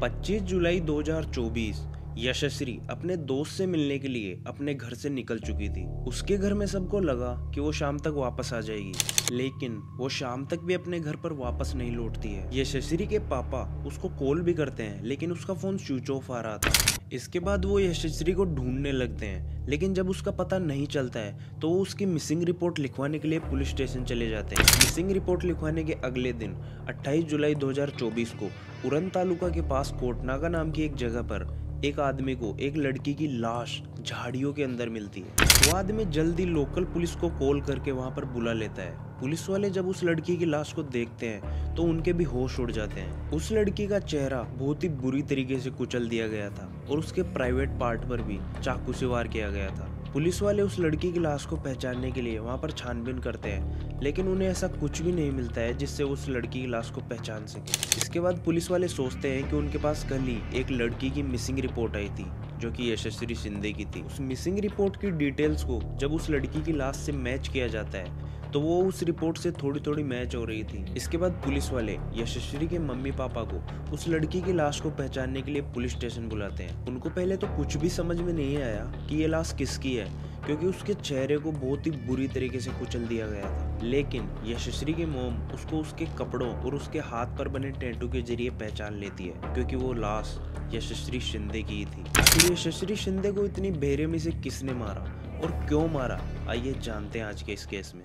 25 जुलाई 2024 यशस्वी अपने दोस्त से मिलने के लिए अपने घर से निकल चुकी थी। उसके घर में सबको लगा कि वो शाम तक वापस आ जाएगी, लेकिन वो शाम तक भी अपने घर पर वापस नहीं लौटती है। यशस्वी के पापा उसको कॉल भी करते हैं, लेकिन उसका फोन स्विच ऑफ आ रहा था। इसके बाद वो यशस्वी को ढूंढने लगते हैं, लेकिन जब उसका पता नहीं चलता है तो वो उसकी मिसिंग रिपोर्ट लिखवाने के लिए पुलिस स्टेशन चले जाते हैं। मिसिंग रिपोर्ट लिखवाने के अगले दिन 28 जुलाई 2024 को उरन तालुका के पास कोटनागा नाम की एक जगह पर एक आदमी को एक लड़की की लाश झाड़ियों के अंदर मिलती है। वो आदमी जल्दी लोकल पुलिस को कॉल करके वहां पर बुला लेता है। पुलिस वाले जब उस लड़की की लाश को देखते हैं तो उनके भी होश उड़ जाते हैं। उस लड़की का चेहरा बहुत ही बुरी तरीके से कुचल दिया गया था और उसके प्राइवेट पार्ट पर भी चाकू से वार किया गया था। पुलिस वाले उस लड़की की लाश को पहचानने के लिए वहां पर छानबीन करते हैं, लेकिन उन्हें ऐसा कुछ भी नहीं मिलता है जिससे उस लड़की की लाश को पहचान सके। इसके बाद पुलिस वाले सोचते हैं कि उनके पास कल ही एक लड़की की मिसिंग रिपोर्ट आई थी जो कि यशस्वी शिंदे की थी। उस मिसिंग रिपोर्ट की डिटेल्स को जब उस लड़की की लाश से मैच किया जाता है तो वो उस रिपोर्ट से थोड़ी थोड़ी मैच हो रही थी। इसके बाद पुलिस वाले यशस्वी के मम्मी पापा को उस लड़की की लाश को पहचानने के लिए पुलिस स्टेशन बुलाते हैं। उनको पहले तो कुछ भी समझ में नहीं आया कि ये लाश किसकी है, क्योंकि उसके चेहरे को बहुत ही बुरी तरीके से कुचल दिया गया था। लेकिन यशस्वी की मोम उसको उसके कपड़ों और उसके हाथ पर बने टैटू के जरिए पहचान लेती है, क्योंकि वो लाश यशस्वी शिंदे की थी। आखिर यशस्वी शिंदे को इतनी बेरहमी से किसने मारा और क्यों मारा, आइए जानते हैं आज के इस केस में।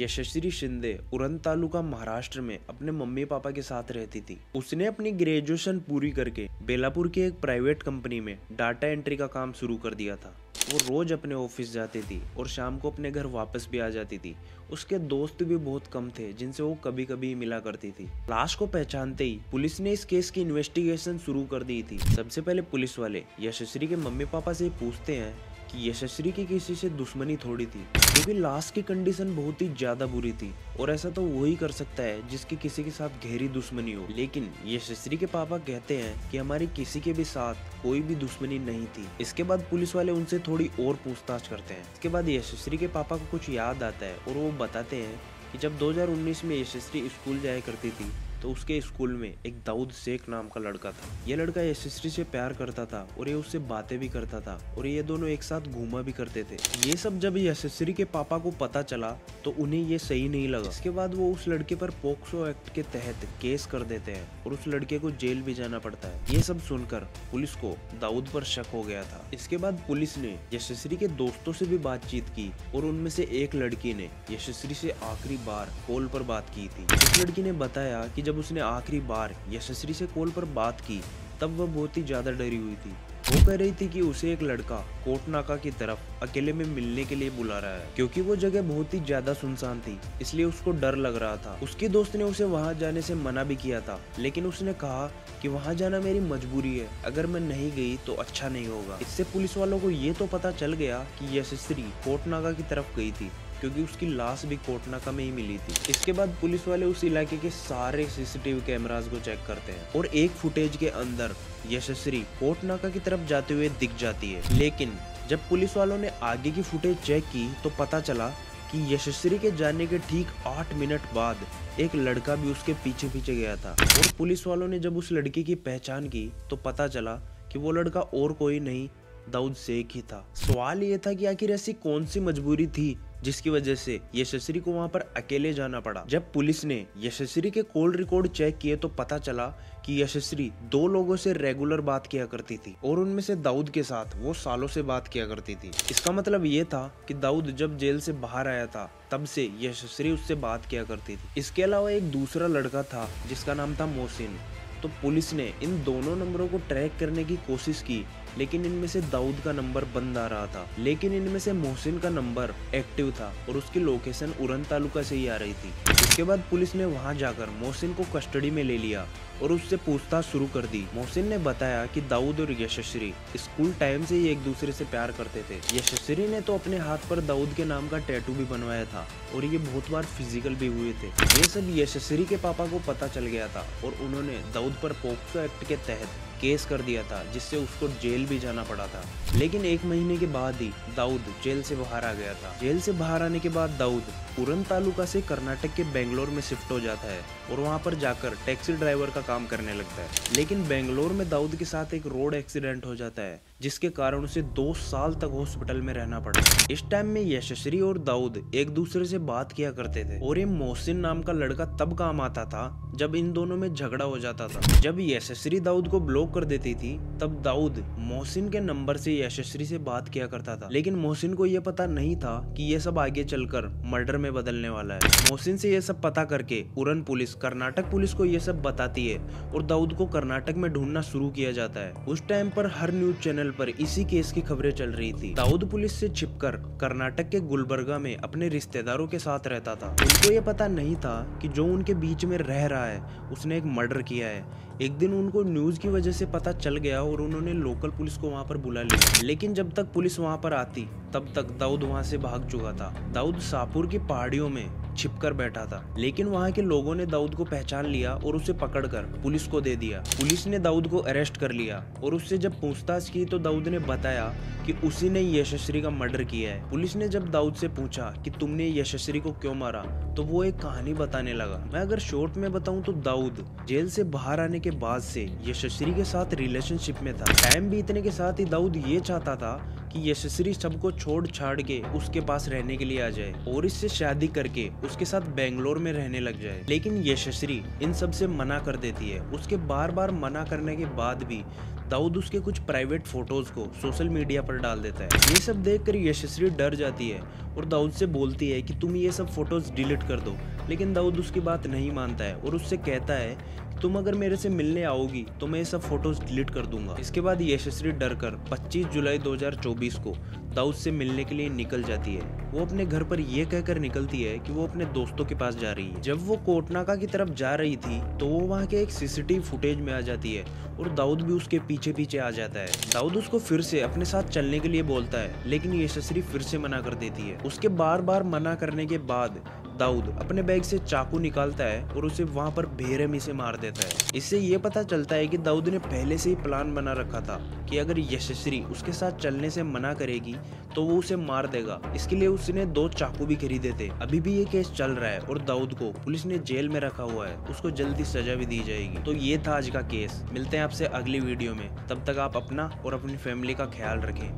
यशस्वी शिंदे उरन तालुका महाराष्ट्र में अपने मम्मी पापा के साथ रहती थी। उसने अपनी ग्रेजुएशन पूरी करके बेलापुर की एक प्राइवेट कंपनी में डाटा एंट्री का काम शुरू कर दिया था। वो रोज अपने ऑफिस जाती थी और शाम को अपने घर वापस भी आ जाती थी। उसके दोस्त भी बहुत कम थे जिनसे वो कभी कभी मिला करती थी। लाश को पहचानते ही पुलिस ने इस केस की इन्वेस्टिगेशन शुरू कर दी थी। सबसे पहले पुलिस वाले यशस्वी के मम्मी पापा से पूछते हैं कि यशस्वी की किसी से दुश्मनी थोड़ी थी, क्योंकि लाश की कंडीशन बहुत ही ज्यादा बुरी थी और ऐसा तो वही कर सकता है जिसकी किसी के साथ गहरी दुश्मनी हो। लेकिन यशस्वी के पापा कहते हैं कि हमारी किसी के भी साथ कोई भी दुश्मनी नहीं थी। इसके बाद पुलिस वाले उनसे थोड़ी और पूछताछ करते हैं। इसके बाद यशस्वी के पापा को कुछ याद आता है और वो बताते हैं कि जब 2019 में यशस्वी स्कूल जाया करती थी तो उसके स्कूल में एक दाऊद शेख नाम का लड़का था। ये लड़का यशस्वी से प्यार करता था और ये उससे बातें भी करता था और ये दोनों एक साथ घूमा भी करते थे। ये सब जब यशस्वी के पापा को पता चला तो उन्हें ये सही नहीं लगा। इसके बाद वो उस लड़के पर पोक्सो एक्ट के तहत केस कर देते हैं और उस लड़के को जेल भी जाना पड़ता है। ये सब सुनकर पुलिस को दाऊद पर शक हो गया था। इसके बाद पुलिस ने यशस्वी के दोस्तों से भी बातचीत की और उनमें से एक लड़की ने यशस्वी से आखिरी बार कॉल पर बात की थी। उस लड़की ने बताया कि जब उसने आखिरी बार यशस्वी से कॉल पर बात की तब वह बहुत ही ज्यादा डरी हुई थी। वो कह रही थी कि उसे एक लड़का कोटनाका की तरफ अकेले में मिलने के लिए बुला रहा है, क्योंकि वो जगह बहुत ही ज्यादा सुनसान थी, इसलिए उसको डर लग रहा था। उसकी दोस्त ने उसे वहां जाने से मना भी किया था, लेकिन उसने कहा कि वहां जाना मेरी मजबूरी है, अगर मैं नहीं गई तो अच्छा नहीं होगा। इससे पुलिस वालों को ये तो पता चल गया कि यशस्वी कोटनाका की तरफ गई थी, क्योंकि उसकी लाश भी कोटनाका में ही मिली थी। इसके बाद पुलिस वाले उस इलाके के सारे सीसीटीवी कैमरास को चेक करते हैं और एक फुटेज के अंदर यशस्वी कोटनाका की तरफ जाते हुए दिख जाती है। लेकिन जब पुलिस वालों ने आगे की फुटेज चेक की तो पता चला कि यशस्वी के जाने के ठीक 8 मिनट बाद एक लड़का भी उसके पीछे पीछे गया था। और पुलिस वालों ने जब उस लड़की की पहचान की तो पता चला कि वो लड़का और कोई नहीं, दाऊद शेख ही था। सवाल ये था कि आखिर ऐसी कौन सी मजबूरी थी जिसकी वजह से यशस्वी को वहां पर अकेले जाना पड़ा। जब पुलिस ने यशस्वी के कॉल रिकॉर्ड चेक किए तो पता चला कि यशस्वी 2 लोगों से रेगुलर बात किया करती थी और उनमें से दाऊद के साथ वो सालों से बात किया करती थी। इसका मतलब ये था कि दाऊद जब जेल से बाहर आया था तब से यशस्वी उससे बात किया करती थी। इसके अलावा एक दूसरा लड़का था जिसका नाम था मोहसिन। तो पुलिस ने इन दोनों नंबरों को ट्रैक करने की कोशिश की, लेकिन इनमें से दाऊद का नंबर बंद आ रहा था, लेकिन इनमें से मोहसिन का नंबर एक्टिव था और उसकी लोकेशन उरन तालुका से ही आ रही थी। इसके बाद पुलिस ने वहां जाकर मोहसिन को कस्टडी में ले लिया और उससे पूछताछ शुरू कर दी। मोहसिन ने बताया कि दाऊद और यशस्वी स्कूल टाइम से ही एक दूसरे से प्यार करते थे। यशस्वी ने तो अपने हाथ पर दाऊद के नाम का टैटू भी बनवाया था और ये बहुत बार फिजिकल भी हुए थे। ये सब यशस्वी के पापा को पता चल गया था और उन्होंने दाऊद पर पोक्सो एक्ट के तहत केस कर दिया था, जिससे उसको जेल भी जाना पड़ा था। लेकिन 1 महीने के बाद ही दाऊद जेल से बाहर आ गया था। जेल से बाहर आने के बाद दाऊद उरन तालुका से कर्नाटक के बेंगलोर में शिफ्ट हो जाता है और वहाँ पर जाकर टैक्सी ड्राइवर का काम करने लगता है। लेकिन बेंगलोर में दाऊद के साथ एक रोड एक्सीडेंट हो जाता है, जिसके कारण उसे 2 साल तक हॉस्पिटल में रहना पड़ा। इस टाइम में यशश्री और दाऊद एक दूसरे से बात किया करते थे और ये मोहसिन नाम का लड़का तब काम आता था जब इन दोनों में झगड़ा हो जाता था। जब यशश्री दाऊद को ब्लॉक कर देती थी तब दाऊद मोहसिन के नंबर से यशश्री से बात किया करता था। लेकिन मोहसिन को यह पता नहीं था कि ये सब आगे चलकर मर्डर में बदलने वाला है। मोहसिन से यह सब पता करके उरन पुलिस कर्नाटक पुलिस को यह सब बताती है और दाऊद को कर्नाटक में ढूंढना शुरू किया जाता है। उस टाइम पर हर न्यूज चैनल पर इसी केस की खबरें चल रही थी। दाऊद पुलिस से छिपकर कर्नाटक के गुलबर्गा में अपने रिश्तेदारों के साथ रहता था। उनको ये पता नहीं था कि जो उनके बीच में रह रहा है उसने एक मर्डर किया है। एक दिन उनको न्यूज की वजह से पता चल गया और उन्होंने लोकल पुलिस को वहां पर बुला लिया। लेकिन जब तक पुलिस वहां पर आती तब तक दाऊद वहां से भाग चुका था। दाऊद शाहपुर की पहाड़ियों में छिपकर बैठा था, लेकिन वहां के लोगों ने दाऊद को पहचान लिया और उसे पकड़कर पुलिस को दे दिया। पुलिस ने दाऊद को अरेस्ट कर लिया और उससे जब पूछताछ की तो दाऊद ने बताया कि उसी ने यशश्री का मर्डर किया है। पुलिस ने जब दाऊद से पूछा कि तुमने यशश्री को क्यों मारा तो वो एक कहानी बताने लगा। मैं अगर शॉर्ट में बताऊं तो दाऊद जेल से बाहर आने के बाद से यशश्री के साथ रिलेशनशिप में था। टाइम बीतने के साथ ही दाऊद ये चाहता था कि यशश्री सबको छोड़ छाड़ के उसके पास रहने के लिए आ जाए और इससे शादी करके उसके साथ बेंगलोर में रहने लग जाए। लेकिन यशश्री इन सब से मना कर देती है। उसके बार बार मना करने के बाद भी दाऊद उसके कुछ प्राइवेट फोटोज को सोशल मीडिया पर डाल देता है। ये सब देखकर यशश्री डर जाती है और दाऊद से बोलती है कि तुम ये सब फोटोज डिलीट कर दो। लेकिन दाऊद उसकी बात नहीं मानता है और उससे कहता है तुम अगर मेरे से मिलने आओगी तो मैं ये सब फोटोज डिलीट कर दूंगा। इसके बाद यशश्री डरकर 25 जुलाई 2024 को दाऊद से मिलने के लिए निकल जाती है। वो अपने घर पर यह कहकर निकलती है कि वो अपने दोस्तों के पास जा रही है। जब वो कोटनाका की तरफ जा रही थी तो वो वहाँ के एक सीसीटीवी फुटेज में आ जाती है और दाऊद भी उसके पीछे पीछे आ जाता है। दाऊद उसको फिर से अपने साथ चलने के लिए बोलता है, लेकिन यशश्री फिर से मना कर देती है। उसके बार बार मना करने के बाद दाऊद अपने बैग से चाकू निकालता है और उसे वहां पर बेरहमी से मार देता है। इससे ये पता चलता है कि दाऊद ने पहले से ही प्लान बना रखा था कि अगर यशश्री उसके साथ चलने से मना करेगी तो वो उसे मार देगा। इसके लिए उसने 2 चाकू भी खरीदे थे। अभी भी ये केस चल रहा है और दाऊद को पुलिस ने जेल में रखा हुआ है। उसको जल्दी सजा भी दी जाएगी। तो ये था आज का केस। मिलते हैं आपसे अगली वीडियो में। तब तक आप अपना और अपनी फैमिली का ख्याल रखें।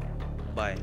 बाय।